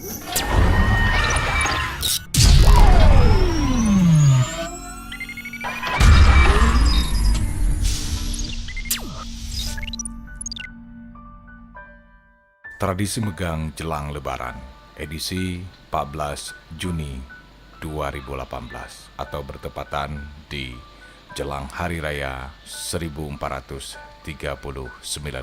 Tradisi Megang Jelang Lebaran, edisi 14 Juni 2018 atau bertepatan di Jelang Hari Raya 1439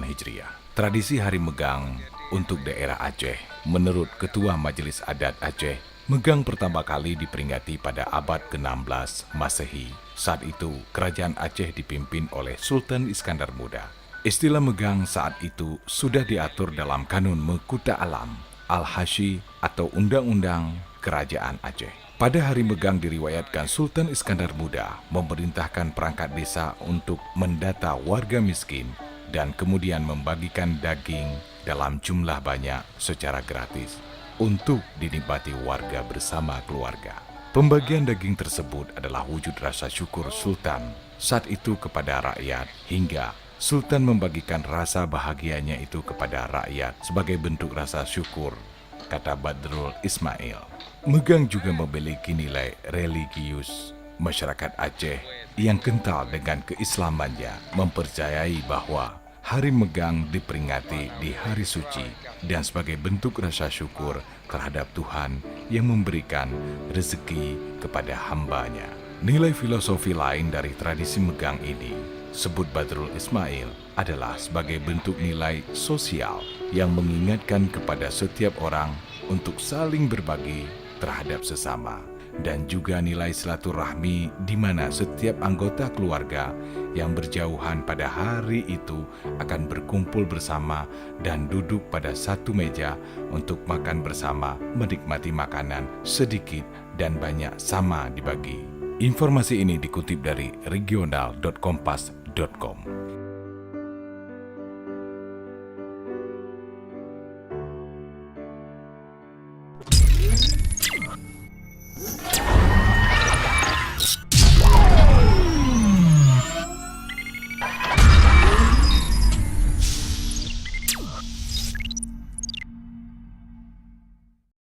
Hijriah. Tradisi Hari Megang untuk daerah Aceh, menurut Ketua Majelis Adat Aceh, Megang pertama kali diperingati pada abad ke-16 Masehi. Saat itu, Kerajaan Aceh dipimpin oleh Sultan Iskandar Muda. Istilah megang saat itu sudah diatur dalam Kanun Mekuta Alam, Al-Hashi atau Undang-Undang Kerajaan Aceh. Pada hari megang diriwayatkan Sultan Iskandar Muda memerintahkan perangkat desa untuk mendata warga miskin dan kemudian membagikan daging dalam jumlah banyak secara gratis untuk dinikmati warga bersama keluarga. Pembagian daging tersebut adalah wujud rasa syukur Sultan saat itu kepada rakyat, hingga Sultan membagikan rasa bahagianya itu kepada rakyat sebagai bentuk rasa syukur, kata Badrul Ismail. Megang juga memiliki nilai religius. Masyarakat Aceh yang kental dengan keislamannya mempercayai bahwa Hari Megang diperingati di hari suci dan sebagai bentuk rasa syukur terhadap Tuhan yang memberikan rezeki kepada hambanya. Nilai filosofi lain dari tradisi megang ini, sebut Badrul Ismail, adalah sebagai bentuk nilai sosial yang mengingatkan kepada setiap orang untuk saling berbagi terhadap sesama, dan juga nilai silaturahmi di mana setiap anggota keluarga yang berjauhan pada hari itu akan berkumpul bersama dan duduk pada satu meja untuk makan bersama, menikmati makanan sedikit dan banyak sama dibagi. Informasi ini dikutip dari regional.kompas.com.